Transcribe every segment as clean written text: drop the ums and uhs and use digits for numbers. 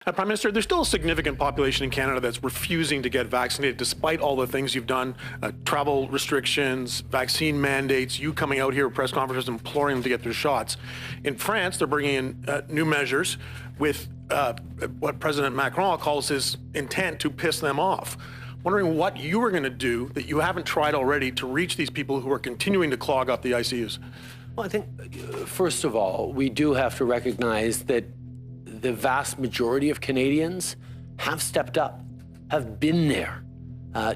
Prime Minister, there's still a significant population in Canada that's refusing to get vaccinated despite all the things you've done, travel restrictions, vaccine mandates, you coming out here at press conferences imploring them to get their shots. In France, they're bringing in new measures with what President Macron calls his intent to piss them off. Wondering what you were going to do that you haven't tried already to reach these people who are continuing to clog up the ICUs. Well, I think, first of all, we do have to recognize that the vast majority of Canadians have stepped up, have been there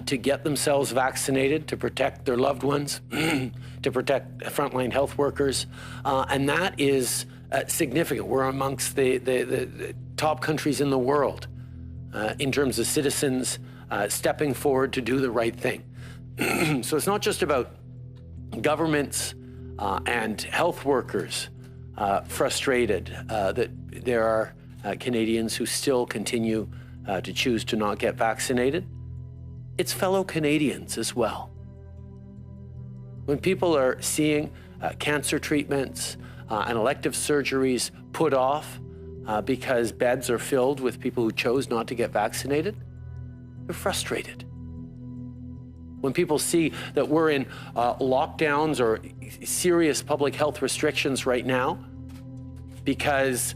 to get themselves vaccinated, to protect their loved ones, to protect frontline health workers, and that is significant. We're amongst the top countries in the world in terms of citizens stepping forward to do the right thing. So it's not just about governments and health workers frustrated that there are Canadians who still continue to choose to not get vaccinated. It's fellow Canadians as well. When people are seeing cancer treatments and elective surgeries put off because beds are filled with people who chose not to get vaccinated, they're frustrated. When people see that we're in lockdowns or serious public health restrictions right now because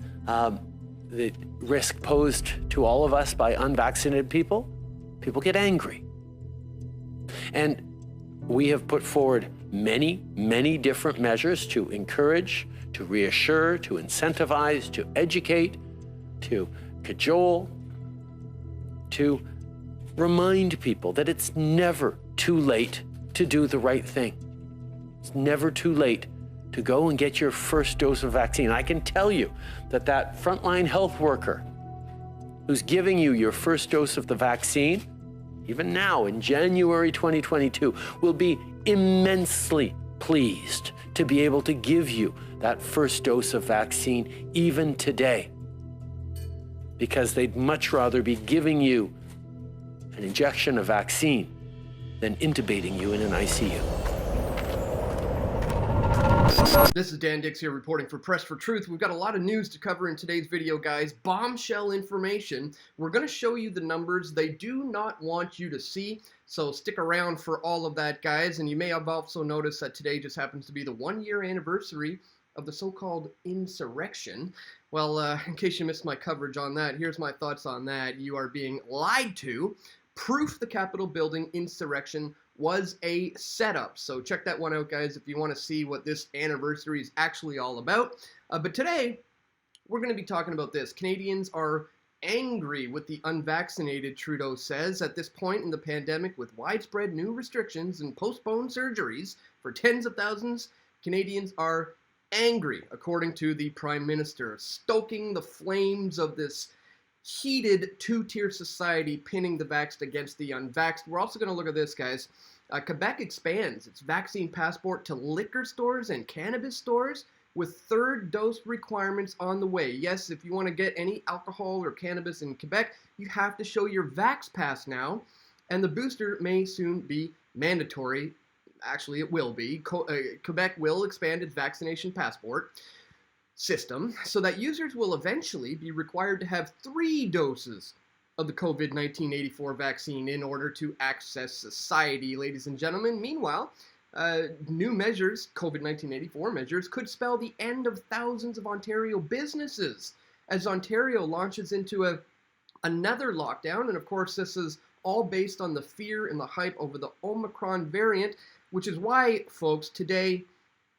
the risk posed to all of us by unvaccinated people, people get angry. And we have put forward many, many different measures to encourage, to reassure, to incentivize, to educate, to cajole, to remind people that it's never too late to do the right thing. It's never too late to go and get your first dose of vaccine. I can tell you that that frontline health worker who's giving you your first dose of the vaccine, even now in January 2022, will be immensely pleased to be able to give you that first dose of vaccine even today, because they'd much rather be giving you an injection of vaccine than intubating you in an ICU. This is Dan Dix here reporting for Press for Truth. We've got a lot of news to cover in today's video, guys. Bombshell information. We're going to show you the numbers they do not want you to see, so stick around for all of that, guys. And you may have also noticed that today just happens to be the one-year anniversary of the so-called insurrection. Well, in case you missed my coverage on that, here's my thoughts on that. You are being lied to. Proof the Capitol building insurrection was a setup. So check that one out, guys, if you want to see what this anniversary is actually all about. But today, we're going to be talking about this. Canadians are angry with the unvaccinated, Trudeau says. At this point in the pandemic, with widespread new restrictions and postponed surgeries for tens of thousands, Canadians are angry, according to the Prime Minister, stoking the flames of this heated two-tier society, pinning the vaxxed against the unvaxxed. We're also going to look at this, guys. Quebec expands its vaccine passport to liquor stores and cannabis stores with third dose requirements on the way. Yes, if you want to get any alcohol or cannabis in Quebec, you have to show your Vax Pass now, and the booster may soon be mandatory. Actually, it will be. Quebec will expand its vaccination passport system so that users will eventually be required to have 3 doses of the COVID-19 84 vaccine in order to access society, ladies and gentlemen. Meanwhile, new measures, COVID-19 84 measures, could spell the end of thousands of Ontario businesses as Ontario launches into another lockdown. And of course, this is all based on the fear and the hype over the Omicron variant, which is why, folks, today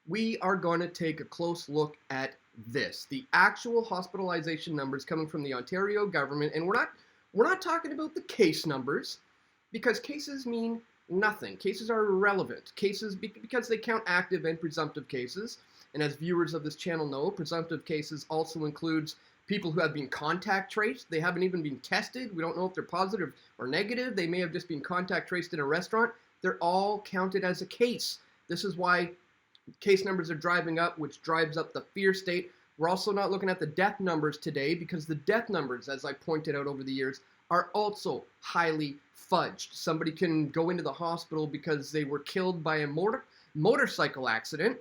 we are going to take a close look at this, the actual hospitalization numbers coming from the Ontario government. And we're not talking about the case numbers, because cases mean nothing. Cases are irrelevant. Cases, because they count active and presumptive cases. And as viewers of this channel know, presumptive cases also includes people who have been contact traced. They haven't even been tested. We don't know if they're positive or negative. They may have just been contact traced in a restaurant. They're all counted as a case. This is why case numbers are driving up, which drives up the fear state. We're also not looking at the death numbers today, because the death numbers, as I pointed out over the years, are also highly fudged. Somebody can go into the hospital because they were killed by a motorcycle accident.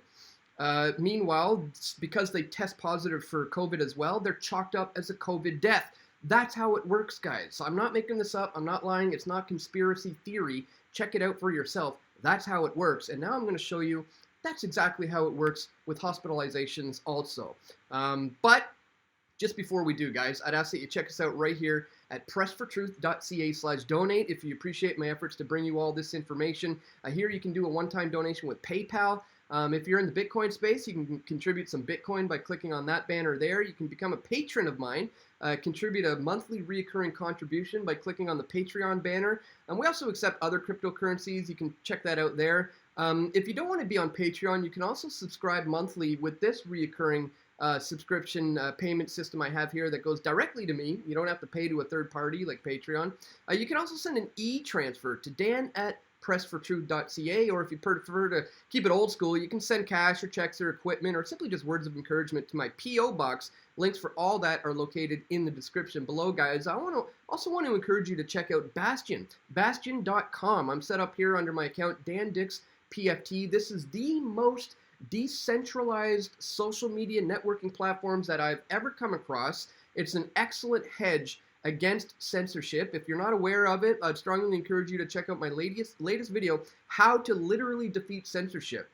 Meanwhile, because they test positive for COVID as well, they're chalked up as a COVID death. That's how it works, guys. So I'm not making this up. I'm not lying. It's not conspiracy theory. Check it out for yourself. That's how it works. And now I'm going to show you that's exactly how it works with hospitalizations also. But just before we do, guys, I'd ask that you check us out right here at pressfortruth.ca/donate if you appreciate my efforts to bring you all this information. Here you can do a one-time donation with PayPal. If you're in the Bitcoin space, you can contribute some Bitcoin by clicking on that banner there. You can become a patron of mine, contribute a monthly recurring contribution by clicking on the Patreon banner. And we also accept other cryptocurrencies. You can check that out there. If you don't want to be on Patreon, you can also subscribe monthly with this recurring subscription payment system I have here that goes directly to me. You don't have to pay to a third party like Patreon. You can also send an e-transfer to dan@pressfortruth.ca, or if you prefer to keep it old school, you can send cash or checks or equipment or simply just words of encouragement to my P.O. box. Links for all that are located in the description below, guys. I also want to encourage you to check out Bastyon, Bastyon.com. I'm set up here under my account, Dan Dix PFT. This is the most decentralized social media networking platforms that I've ever come across. It's an excellent hedge against censorship. If you're not aware of it, I'd strongly encourage you to check out my latest video, How to Literally Defeat Censorship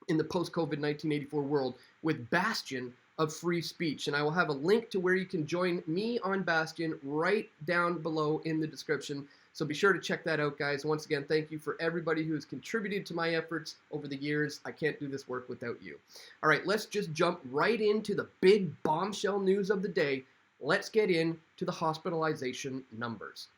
in the Post-COVID 1984 World with Bastyon of Free Speech. And I will have a link to where you can join me on Bastyon right down below in the description. So be sure to check that out, guys. Once again, thank you for everybody who has contributed to my efforts over the years. I can't do this work without you. All right, let's just jump right into the big bombshell news of the day. Let's get into the hospitalization numbers.